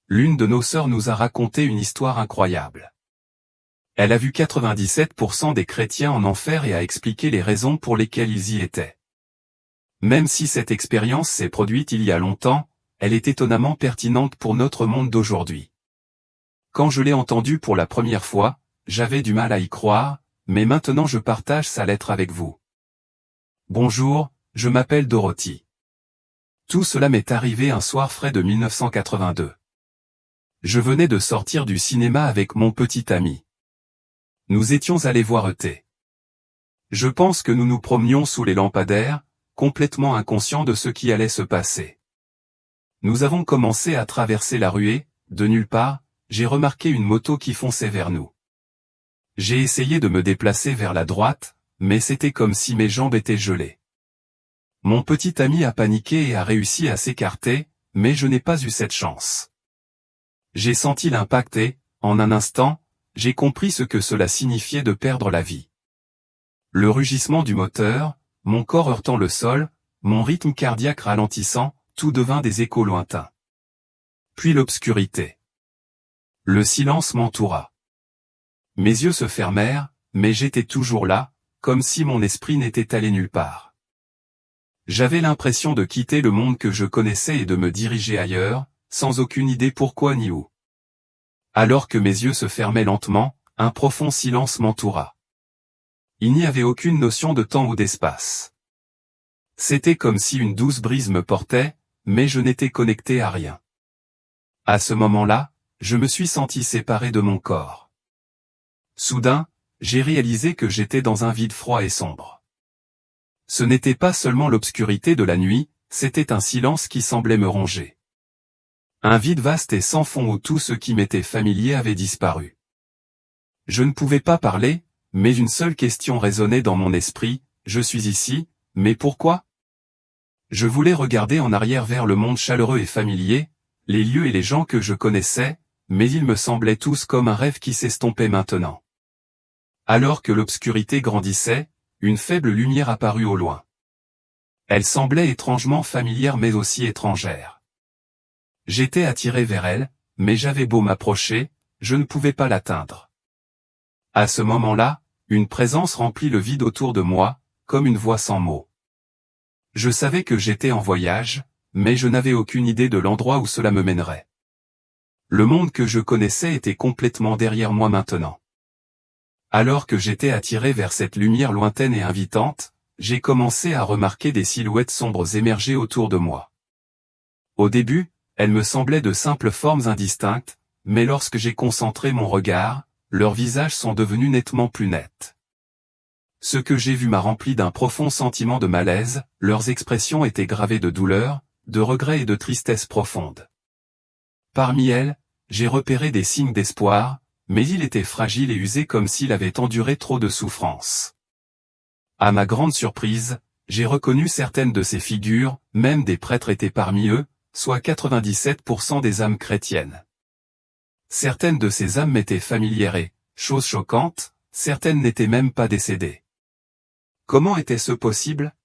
l'une de nos sœurs nous a raconté une histoire incroyable. Elle a vu 97% des chrétiens en enfer et a expliqué les raisons pour lesquelles ils y étaient. Même si cette expérience s'est produite il y a longtemps, elle est étonnamment pertinente pour notre monde d'aujourd'hui. Quand je l'ai entendue pour la première fois, j'avais du mal à y croire, mais maintenant je partage sa lettre avec vous. Bonjour, je m'appelle Dorothy. Tout cela m'est arrivé un soir frais de 1982. Je venais de sortir du cinéma avec mon petit ami. Nous étions allés voir E.T. Je pense que nous nous promenions sous les lampadaires, complètement inconscients de ce qui allait se passer. Nous avons commencé à traverser la rue et, de nulle part, j'ai remarqué une moto qui fonçait vers nous. J'ai essayé de me déplacer vers la droite, mais c'était comme si mes jambes étaient gelées. Mon petit ami a paniqué et a réussi à s'écarter, mais je n'ai pas eu cette chance. J'ai senti l'impact et, en un instant, j'ai compris ce que cela signifiait de perdre la vie. Le rugissement du moteur, mon corps heurtant le sol, mon rythme cardiaque ralentissant, tout devint des échos lointains. Puis l'obscurité. Le silence m'entoura. Mes yeux se fermèrent, mais j'étais toujours là, comme si mon esprit n'était allé nulle part. J'avais l'impression de quitter le monde que je connaissais et de me diriger ailleurs, sans aucune idée pourquoi ni où. Alors que mes yeux se fermaient lentement, un profond silence m'entoura. Il n'y avait aucune notion de temps ou d'espace. C'était comme si une douce brise me portait, mais je n'étais connecté à rien. À ce moment-là, je me suis senti séparé de mon corps. Soudain, j'ai réalisé que j'étais dans un vide froid et sombre. Ce n'était pas seulement l'obscurité de la nuit, c'était un silence qui semblait me ronger. Un vide vaste et sans fond où tout ce qui m'était familier avait disparu. Je ne pouvais pas parler, mais une seule question résonnait dans mon esprit, je suis ici, mais pourquoi ? Je voulais regarder en arrière vers le monde chaleureux et familier, les lieux et les gens que je connaissais, mais ils me semblaient tous comme un rêve qui s'estompait maintenant. Alors que l'obscurité grandissait, une faible lumière apparut au loin. Elle semblait étrangement familière mais aussi étrangère. J'étais attiré vers elle, mais j'avais beau m'approcher, je ne pouvais pas l'atteindre. À ce moment-là, une présence remplit le vide autour de moi, comme une voix sans mots. Je savais que j'étais en voyage, mais je n'avais aucune idée de l'endroit où cela me mènerait. Le monde que je connaissais était complètement derrière moi maintenant. Alors que j'étais attiré vers cette lumière lointaine et invitante, j'ai commencé à remarquer des silhouettes sombres émerger autour de moi. Au début, elles me semblaient de simples formes indistinctes, mais lorsque j'ai concentré mon regard, leurs visages sont devenus nettement plus nets. Ce que j'ai vu m'a rempli d'un profond sentiment de malaise, leurs expressions étaient gravées de douleur, de regret et de tristesse profonde. Parmi elles, j'ai repéré des signes d'espoir, mais il était fragile et usé comme s'il avait enduré trop de souffrances. À ma grande surprise, j'ai reconnu certaines de ces figures, même des prêtres étaient parmi eux, soit 97% des âmes chrétiennes. Certaines de ces âmes m'étaient familières et, chose choquante, certaines n'étaient même pas décédées. Comment était-ce possible ?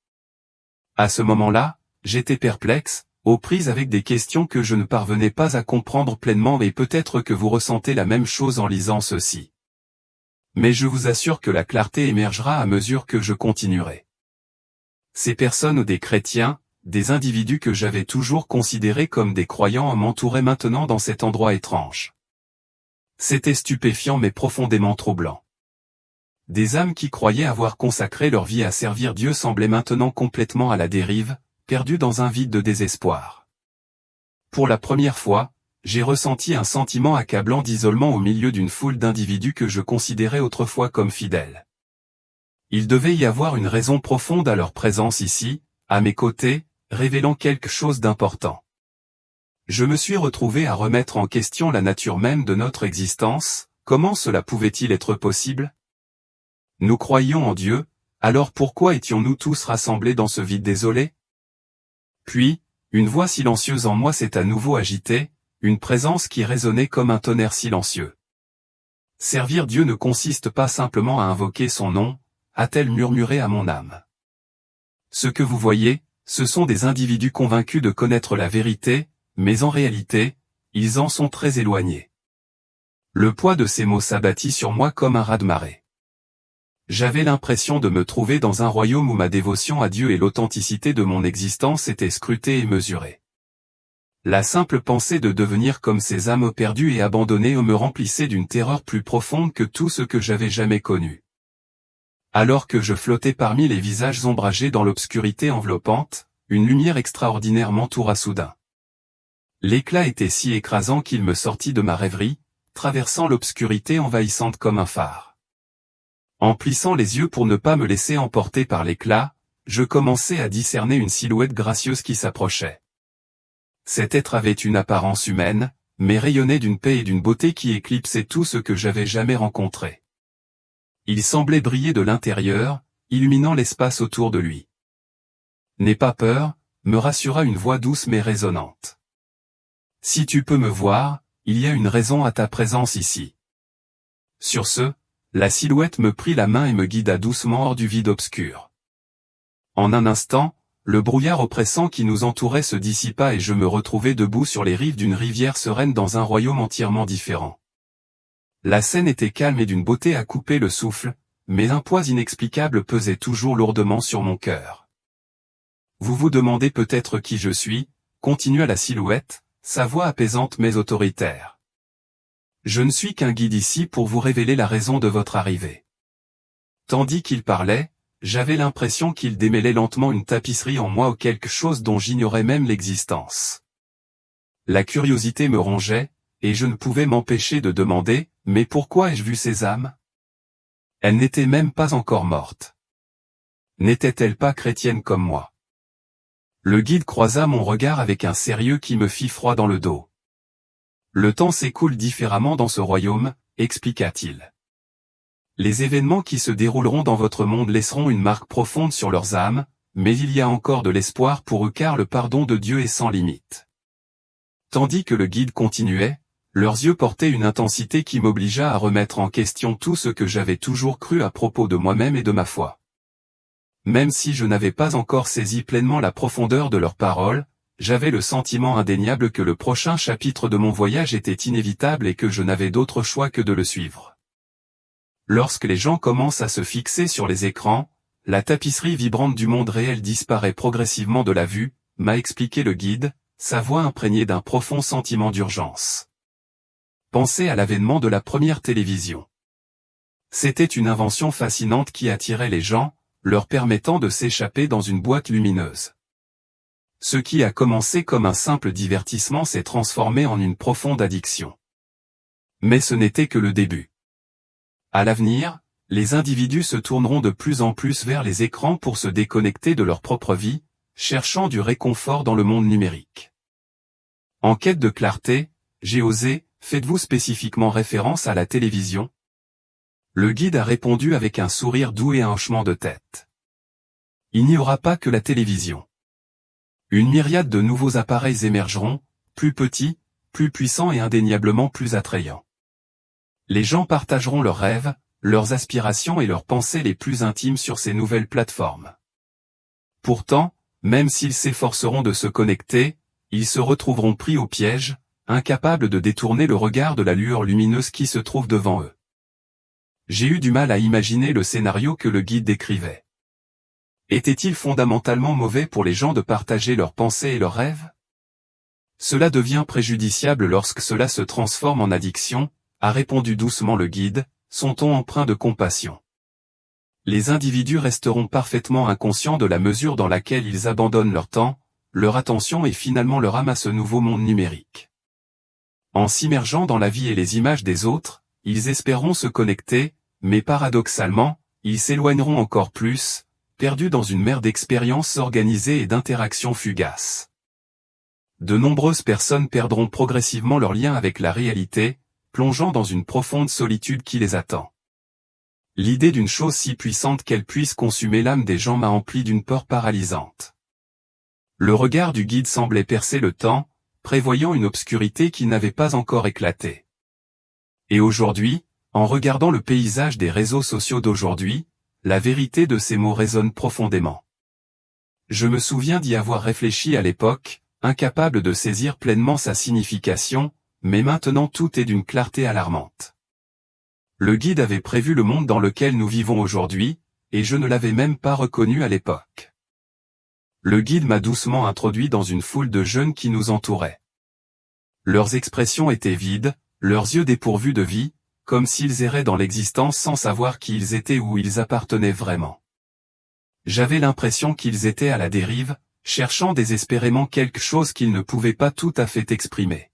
À ce moment-là, j'étais perplexe, aux prises avec des questions que je ne parvenais pas à comprendre pleinement et peut-être que vous ressentez la même chose en lisant ceci. Mais je vous assure que la clarté émergera à mesure que je continuerai. Ces personnes ou des chrétiens, des individus que j'avais toujours considérés comme des croyants m'entouraient maintenant dans cet endroit étrange. C'était stupéfiant mais profondément troublant. Des âmes qui croyaient avoir consacré leur vie à servir Dieu semblaient maintenant complètement à la dérive, perdues dans un vide de désespoir. Pour la première fois, j'ai ressenti un sentiment accablant d'isolement au milieu d'une foule d'individus que je considérais autrefois comme fidèles. Il devait y avoir une raison profonde à leur présence ici, à mes côtés, révélant quelque chose d'important. Je me suis retrouvé à remettre en question la nature même de notre existence, comment cela pouvait-il être possible ? Nous croyions en Dieu, alors pourquoi étions-nous tous rassemblés dans ce vide désolé ? Puis, une voix silencieuse en moi s'est à nouveau agitée, une présence qui résonnait comme un tonnerre silencieux. Servir Dieu ne consiste pas simplement à invoquer son nom, a-t-elle murmuré à mon âme. Ce que vous voyez, ce sont des individus convaincus de connaître la vérité, mais en réalité, ils en sont très éloignés. Le poids de ces mots s'abattit sur moi comme un raz-de-marée. J'avais l'impression de me trouver dans un royaume où ma dévotion à Dieu et l'authenticité de mon existence étaient scrutées et mesurées. La simple pensée de devenir comme ces âmes perdues et abandonnées me remplissait d'une terreur plus profonde que tout ce que j'avais jamais connu. Alors que je flottais parmi les visages ombragés dans l'obscurité enveloppante, une lumière extraordinaire m'entoura soudain. L'éclat était si écrasant qu'il me sortit de ma rêverie, traversant l'obscurité envahissante comme un phare. En plissant les yeux pour ne pas me laisser emporter par l'éclat, je commençai à discerner une silhouette gracieuse qui s'approchait. Cet être avait une apparence humaine, mais rayonnait d'une paix et d'une beauté qui éclipsaient tout ce que j'avais jamais rencontré. Il semblait briller de l'intérieur, illuminant l'espace autour de lui. « N'aie pas peur », me rassura une voix douce mais résonnante. « Si tu peux me voir, il y a une raison à ta présence ici. » Sur ce, la silhouette me prit la main et me guida doucement hors du vide obscur. En un instant, le brouillard oppressant qui nous entourait se dissipa et je me retrouvai debout sur les rives d'une rivière sereine dans un royaume entièrement différent. La scène était calme et d'une beauté à couper le souffle, mais un poids inexplicable pesait toujours lourdement sur mon cœur. Vous vous demandez peut-être qui je suis, continua la silhouette, sa voix apaisante mais autoritaire. Je ne suis qu'un guide ici pour vous révéler la raison de votre arrivée. Tandis qu'il parlait, j'avais l'impression qu'il démêlait lentement une tapisserie en moi ou quelque chose dont j'ignorais même l'existence. La curiosité me rongeait, et je ne pouvais m'empêcher de demander, mais pourquoi ai-je vu ces âmes? Elles n'étaient même pas encore mortes. N'étaient-elles pas chrétiennes comme moi? Le guide croisa mon regard avec un sérieux qui me fit froid dans le dos. Le temps s'écoule différemment dans ce royaume, expliqua-t-il. Les événements qui se dérouleront dans votre monde laisseront une marque profonde sur leurs âmes, mais il y a encore de l'espoir pour eux car le pardon de Dieu est sans limite. Tandis que le guide continuait, leurs yeux portaient une intensité qui m'obligea à remettre en question tout ce que j'avais toujours cru à propos de moi-même et de ma foi. Même si je n'avais pas encore saisi pleinement la profondeur de leurs paroles, j'avais le sentiment indéniable que le prochain chapitre de mon voyage était inévitable et que je n'avais d'autre choix que de le suivre. Lorsque les gens commencent à se fixer sur les écrans, la tapisserie vibrante du monde réel disparaît progressivement de la vue, m'a expliqué le guide, sa voix imprégnée d'un profond sentiment d'urgence. Pensez à l'avènement de la première télévision. C'était une invention fascinante qui attirait les gens, leur permettant de s'échapper dans une boîte lumineuse. Ce qui a commencé comme un simple divertissement s'est transformé en une profonde addiction. Mais ce n'était que le début. À l'avenir, les individus se tourneront de plus en plus vers les écrans pour se déconnecter de leur propre vie, cherchant du réconfort dans le monde numérique. En quête de clarté, j'ai osé, faites-vous spécifiquement référence à la télévision? Le guide a répondu avec un sourire doux et un hochement de tête. Il n'y aura pas que la télévision. Une myriade de nouveaux appareils émergeront, plus petits, plus puissants et indéniablement plus attrayants. Les gens partageront leurs rêves, leurs aspirations et leurs pensées les plus intimes sur ces nouvelles plateformes. Pourtant, même s'ils s'efforceront de se connecter, ils se retrouveront pris au piège, incapables de détourner le regard de la lueur lumineuse qui se trouve devant eux. J'ai eu du mal à imaginer le scénario que le guide décrivait. Était-il fondamentalement mauvais pour les gens de partager leurs pensées et leurs rêves? Cela devient préjudiciable lorsque cela se transforme en addiction, a répondu doucement le guide, son ton empreint de compassion. Les individus resteront parfaitement inconscients de la mesure dans laquelle ils abandonnent leur temps, leur attention et finalement leur âme à ce nouveau monde numérique. En s'immergeant dans la vie et les images des autres, ils espéreront se connecter, mais paradoxalement, ils s'éloigneront encore plus, perdus dans une mer d'expériences organisées et d'interactions fugaces. De nombreuses personnes perdront progressivement leur lien avec la réalité, plongeant dans une profonde solitude qui les attend. L'idée d'une chose si puissante qu'elle puisse consumer l'âme des gens m'a empli d'une peur paralysante. Le regard du guide semblait percer le temps, prévoyant une obscurité qui n'avait pas encore éclaté. Et aujourd'hui, en regardant le paysage des réseaux sociaux d'aujourd'hui, la vérité de ces mots résonne profondément. Je me souviens d'y avoir réfléchi à l'époque, incapable de saisir pleinement sa signification, mais maintenant tout est d'une clarté alarmante. Le guide avait prévu le monde dans lequel nous vivons aujourd'hui, et je ne l'avais même pas reconnu à l'époque. Le guide m'a doucement introduit dans une foule de jeunes qui nous entouraient. Leurs expressions étaient vides, leurs yeux dépourvus de vie, comme s'ils erraient dans l'existence sans savoir qui ils étaient ou où ils appartenaient vraiment. J'avais l'impression qu'ils étaient à la dérive, cherchant désespérément quelque chose qu'ils ne pouvaient pas tout à fait exprimer.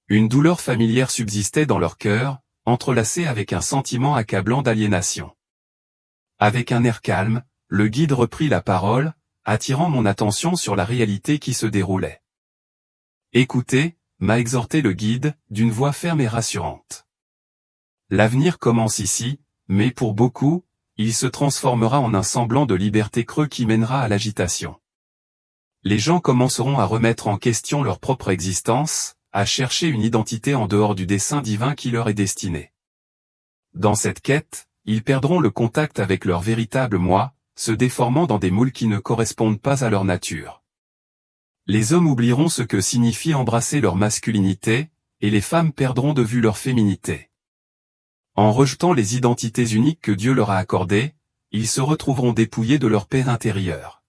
Une douleur familière subsistait dans leur cœur, entrelacée avec un sentiment accablant d'aliénation. Avec un air calme, le guide reprit la parole, attirant mon attention sur la réalité qui se déroulait. « Écoutez », m'a exhorté le guide, d'une voix ferme et rassurante. L'avenir commence ici, mais pour beaucoup, il se transformera en un semblant de liberté creux qui mènera à l'agitation. Les gens commenceront à remettre en question leur propre existence, à chercher une identité en dehors du dessein divin qui leur est destiné. Dans cette quête, ils perdront le contact avec leur véritable moi, se déformant dans des moules qui ne correspondent pas à leur nature. Les hommes oublieront ce que signifie embrasser leur masculinité, et les femmes perdront de vue leur féminité. En rejetant les identités uniques que Dieu leur a accordées, ils se retrouveront dépouillés de leur paix intérieure.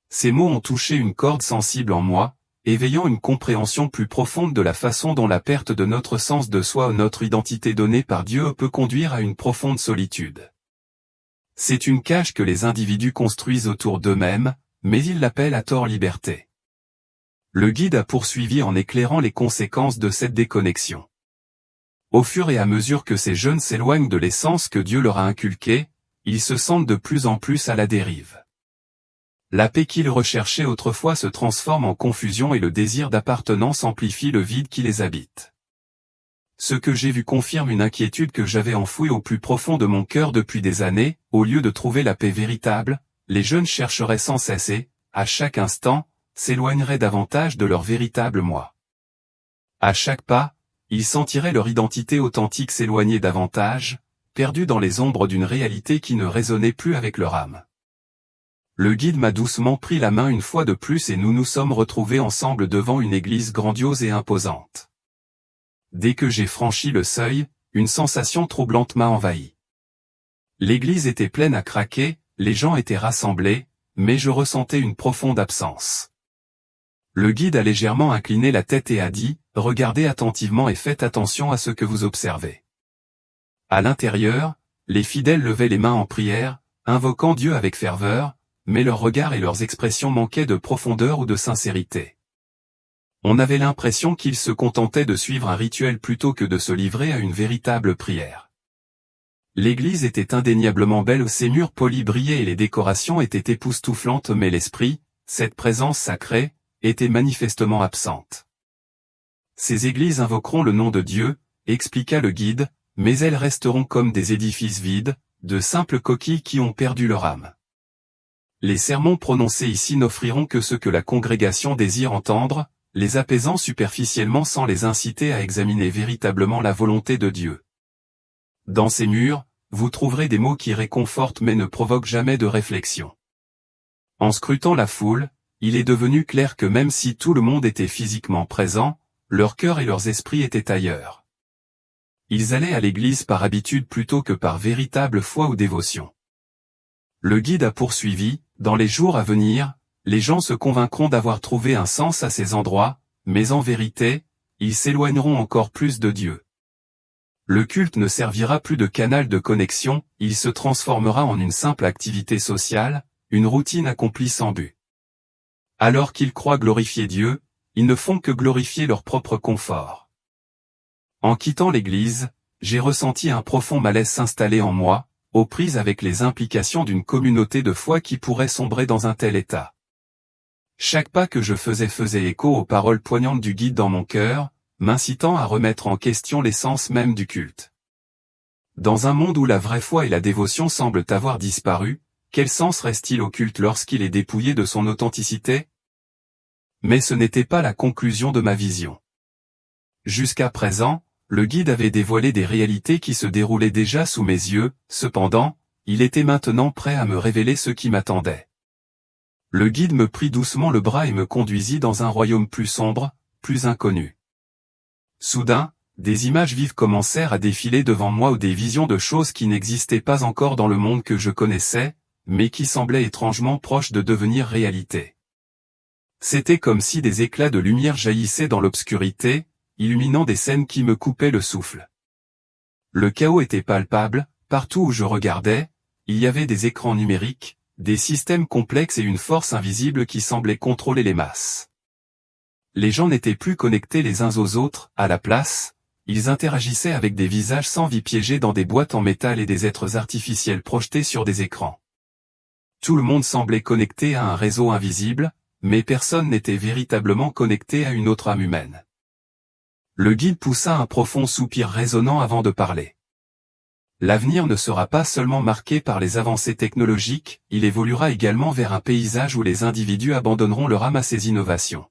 Ces mots ont touché une corde sensible en moi, éveillant une compréhension plus profonde de la façon dont la perte de notre sens de soi ou notre identité donnée par Dieu peut conduire à une profonde solitude. C'est une cage que les individus construisent autour d'eux-mêmes, mais ils l'appellent à tort liberté. Le guide a poursuivi en éclairant les conséquences de cette déconnexion. Au fur et à mesure que ces jeunes s'éloignent de l'essence que Dieu leur a inculquée, ils se sentent de plus en plus à la dérive. La paix qu'ils recherchaient autrefois se transforme en confusion et le désir d'appartenance amplifie le vide qui les habite. Ce que j'ai vu confirme une inquiétude que j'avais enfouie au plus profond de mon cœur depuis des années. Au lieu de trouver la paix véritable, les jeunes chercheraient sans cesse et, à chaque instant, s'éloigneraient davantage de leur véritable moi. À chaque pas, ils sentiraient leur identité authentique s'éloigner davantage, perdus dans les ombres d'une réalité qui ne résonnait plus avec leur âme. Le guide m'a doucement pris la main une fois de plus et nous nous sommes retrouvés ensemble devant une église grandiose et imposante. Dès que j'ai franchi le seuil, une sensation troublante m'a envahi. L'église était pleine à craquer, les gens étaient rassemblés, mais je ressentais une profonde absence. Le guide a légèrement incliné la tête et a dit, « Regardez attentivement et faites attention à ce que vous observez. » À l'intérieur, les fidèles levaient les mains en prière, invoquant Dieu avec ferveur, mais leurs regards et leurs expressions manquaient de profondeur ou de sincérité. On avait l'impression qu'ils se contentaient de suivre un rituel plutôt que de se livrer à une véritable prière. L'église était indéniablement belle, ses murs polis brillaient et les décorations étaient époustouflantes, mais l'esprit, cette présence sacrée, était manifestement absente. Ces églises invoqueront le nom de Dieu, expliqua le guide, mais elles resteront comme des édifices vides, de simples coquilles qui ont perdu leur âme. Les sermons prononcés ici n'offriront que ce que la congrégation désire entendre, les apaisant superficiellement sans les inciter à examiner véritablement la volonté de Dieu. Dans ces murs, vous trouverez des mots qui réconfortent mais ne provoquent jamais de réflexion. En scrutant la foule, il est devenu clair que même si tout le monde était physiquement présent, leur cœur et leurs esprits étaient ailleurs. Ils allaient à l'église par habitude plutôt que par véritable foi ou dévotion. Le guide a poursuivi, dans les jours à venir, les gens se convaincront d'avoir trouvé un sens à ces endroits, mais en vérité, ils s'éloigneront encore plus de Dieu. Le culte ne servira plus de canal de connexion, il se transformera en une simple activité sociale, une routine accomplie sans but. Alors qu'ils croient glorifier Dieu, ils ne font que glorifier leur propre confort. En quittant l'église, j'ai ressenti un profond malaise s'installer en moi, aux prises avec les implications d'une communauté de foi qui pourrait sombrer dans un tel état. Chaque pas que je faisait écho aux paroles poignantes du guide dans mon cœur, m'incitant à remettre en question l'essence même du culte. Dans un monde où la vraie foi et la dévotion semblent avoir disparu, quel sens reste-t-il au culte lorsqu'il est dépouillé de son authenticité? Mais ce n'était pas la conclusion de ma vision. Jusqu'à présent, le guide avait dévoilé des réalités qui se déroulaient déjà sous mes yeux, cependant, il était maintenant prêt à me révéler ce qui m'attendait. Le guide me prit doucement le bras et me conduisit dans un royaume plus sombre, plus inconnu. Soudain, des images vives commencèrent à défiler devant moi ou des visions de choses qui n'existaient pas encore dans le monde que je connaissais, mais qui semblaient étrangement proches de devenir réalité. C'était comme si des éclats de lumière jaillissaient dans l'obscurité, illuminant des scènes qui me coupaient le souffle. Le chaos était palpable, partout où je regardais, il y avait des écrans numériques, des systèmes complexes et une force invisible qui semblait contrôler les masses. Les gens n'étaient plus connectés les uns aux autres, à la place, ils interagissaient avec des visages sans vie piégés dans des boîtes en métal et des êtres artificiels projetés sur des écrans. Tout le monde semblait connecté à un réseau invisible, mais personne n'était véritablement connecté à une autre âme humaine. Le guide poussa un profond soupir résonnant avant de parler. L'avenir ne sera pas seulement marqué par les avancées technologiques, il évoluera également vers un paysage où les individus abandonneront leur âme à ces innovations.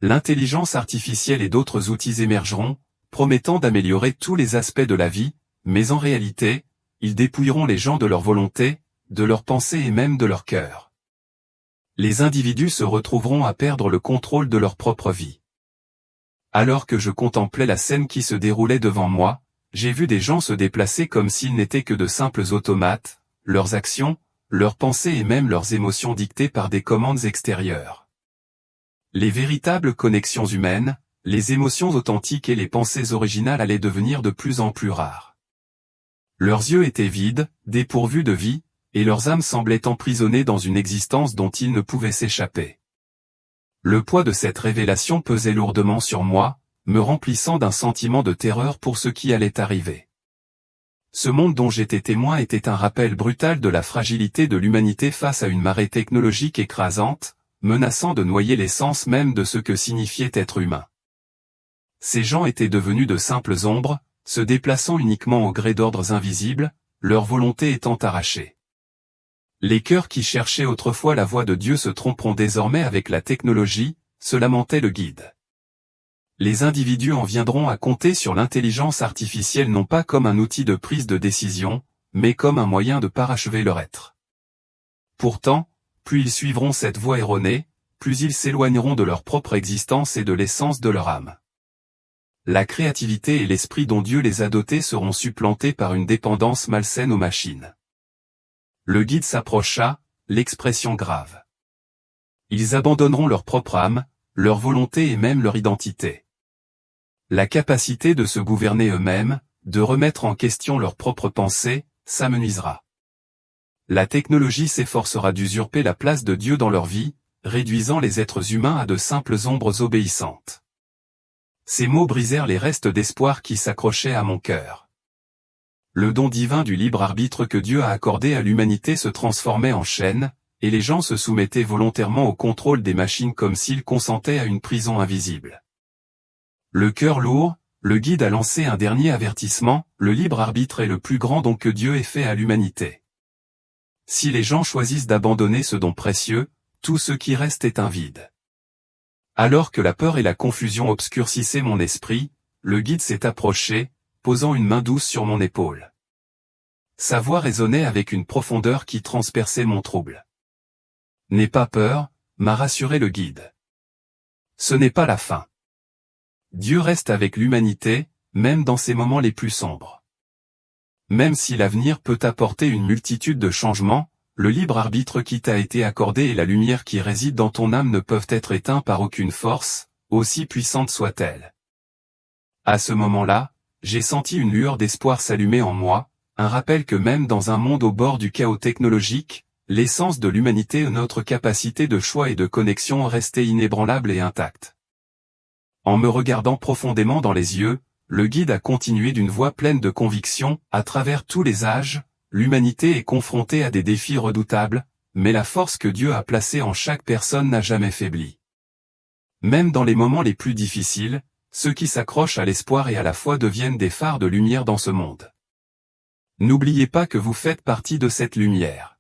L'intelligence artificielle et d'autres outils émergeront, promettant d'améliorer tous les aspects de la vie, mais en réalité, ils dépouilleront les gens de leur volonté, de leurs pensées et même de leur cœur. Les individus se retrouveront à perdre le contrôle de leur propre vie. Alors que je contemplais la scène qui se déroulait devant moi, j'ai vu des gens se déplacer comme s'ils n'étaient que de simples automates, leurs actions, leurs pensées et même leurs émotions dictées par des commandes extérieures. Les véritables connexions humaines, les émotions authentiques et les pensées originales allaient devenir de plus en plus rares. Leurs yeux étaient vides, dépourvus de vie, et leurs âmes semblaient emprisonnées dans une existence dont ils ne pouvaient s'échapper. Le poids de cette révélation pesait lourdement sur moi, me remplissant d'un sentiment de terreur pour ce qui allait arriver. Ce monde dont j'étais témoin était un rappel brutal de la fragilité de l'humanité face à une marée technologique écrasante, menaçant de noyer l'essence même de ce que signifiait être humain. Ces gens étaient devenus de simples ombres, se déplaçant uniquement au gré d'ordres invisibles, leur volonté étant arrachée. Les cœurs qui cherchaient autrefois la voix de Dieu se tromperont désormais avec la technologie, se lamentait le guide. Les individus en viendront à compter sur l'intelligence artificielle non pas comme un outil de prise de décision, mais comme un moyen de parachever leur être. Pourtant, plus ils suivront cette voie erronée, plus ils s'éloigneront de leur propre existence et de l'essence de leur âme. La créativité et l'esprit dont Dieu les a dotés seront supplantés par une dépendance malsaine aux machines. Le guide s'approcha, l'expression grave. Ils abandonneront leur propre âme, leur volonté et même leur identité. La capacité de se gouverner eux-mêmes, de remettre en question leurs propres pensées, s'amenuisera. La technologie s'efforcera d'usurper la place de Dieu dans leur vie, réduisant les êtres humains à de simples ombres obéissantes. Ces mots brisèrent les restes d'espoir qui s'accrochaient à mon cœur. Le don divin du libre arbitre que Dieu a accordé à l'humanité se transformait en chaîne, et les gens se soumettaient volontairement au contrôle des machines comme s'ils consentaient à une prison invisible. Le cœur lourd, le guide a lancé un dernier avertissement, le libre arbitre est le plus grand don que Dieu ait fait à l'humanité. Si les gens choisissent d'abandonner ce don précieux, tout ce qui reste est un vide. Alors que la peur et la confusion obscurcissaient mon esprit, le guide s'est approché, posant une main douce sur mon épaule. Sa voix résonnait avec une profondeur qui transperçait mon trouble. « N'aie pas peur », m'a rassuré le guide. Ce n'est pas la fin. Dieu reste avec l'humanité, même dans ses moments les plus sombres. Même si l'avenir peut apporter une multitude de changements, le libre arbitre qui t'a été accordé et la lumière qui réside dans ton âme ne peuvent être éteints par aucune force, aussi puissante soit-elle. À ce moment-là, j'ai senti une lueur d'espoir s'allumer en moi, un rappel que même dans un monde au bord du chaos technologique, l'essence de l'humanité et notre capacité de choix et de connexion restaient inébranlables et intactes. En me regardant profondément dans les yeux, le guide a continué d'une voix pleine de conviction, à travers tous les âges, l'humanité est confrontée à des défis redoutables, mais la force que Dieu a placée en chaque personne n'a jamais faibli. Même dans les moments les plus difficiles, ceux qui s'accrochent à l'espoir et à la foi deviennent des phares de lumière dans ce monde. N'oubliez pas que vous faites partie de cette lumière.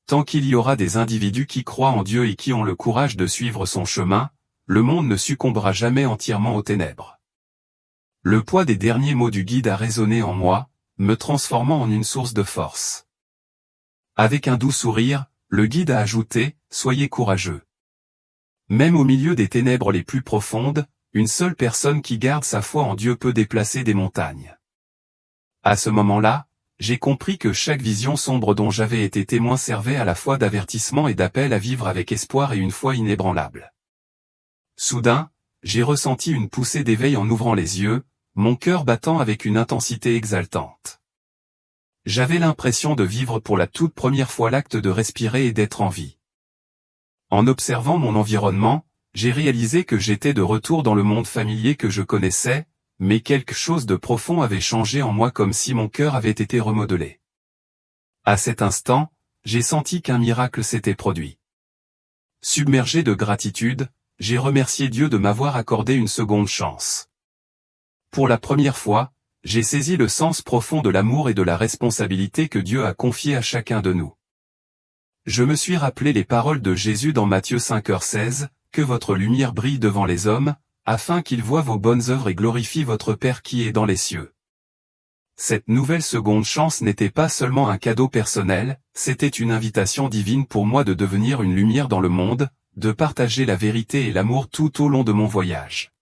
Tant qu'il y aura des individus qui croient en Dieu et qui ont le courage de suivre son chemin, le monde ne succombera jamais entièrement aux ténèbres. Le poids des derniers mots du guide a résonné en moi, me transformant en une source de force. Avec un doux sourire, le guide a ajouté, « Soyez courageux. Même au milieu des ténèbres les plus profondes, une seule personne qui garde sa foi en Dieu peut déplacer des montagnes. À ce moment-là, j'ai compris que chaque vision sombre dont j'avais été témoin servait à la fois d'avertissement et d'appel à vivre avec espoir et une foi inébranlable. Soudain, j'ai ressenti une poussée d'éveil en ouvrant les yeux, mon cœur battant avec une intensité exaltante. J'avais l'impression de vivre pour la toute première fois l'acte de respirer et d'être en vie. En observant mon environnement, j'ai réalisé que j'étais de retour dans le monde familier que je connaissais, mais quelque chose de profond avait changé en moi comme si mon cœur avait été remodelé. À cet instant, j'ai senti qu'un miracle s'était produit. Submergé de gratitude, j'ai remercié Dieu de m'avoir accordé une seconde chance. Pour la première fois, j'ai saisi le sens profond de l'amour et de la responsabilité que Dieu a confié à chacun de nous. Je me suis rappelé les paroles de Jésus dans Matthieu 5h16, « Que votre lumière brille devant les hommes, afin qu'ils voient vos bonnes œuvres et glorifient votre Père qui est dans les cieux. » Cette nouvelle seconde chance n'était pas seulement un cadeau personnel, c'était une invitation divine pour moi de devenir une lumière dans le monde, de partager la vérité et l'amour tout au long de mon voyage.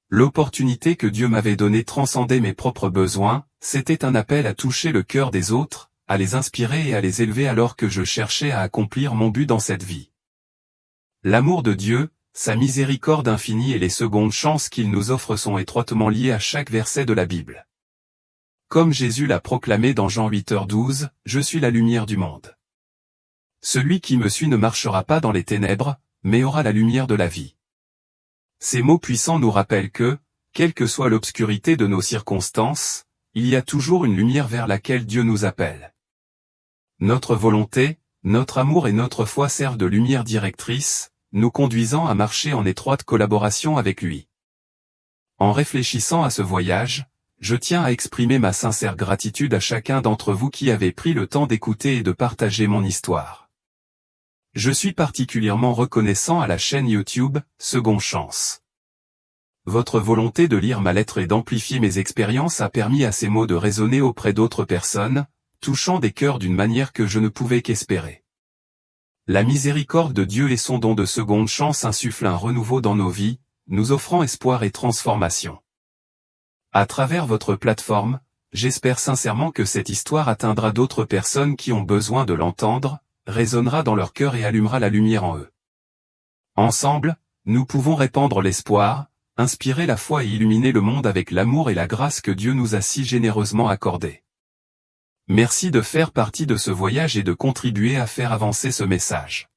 L'opportunité que Dieu m'avait donnée transcendait mes propres besoins, c'était un appel à toucher le cœur des autres, à les inspirer et à les élever alors que je cherchais à accomplir mon but dans cette vie. L'amour de Dieu, sa miséricorde infinie et les secondes chances qu'il nous offre sont étroitement liés à chaque verset de la Bible. Comme Jésus l'a proclamé dans Jean 8h12, « Je suis la lumière du monde. Celui qui me suit ne marchera pas dans les ténèbres, mais aura la lumière de la vie. » Ces mots puissants nous rappellent que, quelle que soit l'obscurité de nos circonstances, il y a toujours une lumière vers laquelle Dieu nous appelle. Notre volonté, notre amour et notre foi servent de lumière directrice, nous conduisant à marcher en étroite collaboration avec lui. En réfléchissant à ce voyage, je tiens à exprimer ma sincère gratitude à chacun d'entre vous qui avez pris le temps d'écouter et de partager mon histoire. Je suis particulièrement reconnaissant à la chaîne YouTube « Seconde Chance ». Votre volonté de lire ma lettre et d'amplifier mes expériences a permis à ces mots de résonner auprès d'autres personnes, touchant des cœurs d'une manière que je ne pouvais qu'espérer. La miséricorde de Dieu et son don de seconde chance insufflent un renouveau dans nos vies, nous offrant espoir et transformation. À travers votre plateforme, j'espère sincèrement que cette histoire atteindra d'autres personnes qui ont besoin de l'entendre, résonnera dans leur cœur et allumera la lumière en eux. Ensemble, nous pouvons répandre l'espoir, inspirer la foi et illuminer le monde avec l'amour et la grâce que Dieu nous a si généreusement accordés. Merci de faire partie de ce voyage et de contribuer à faire avancer ce message.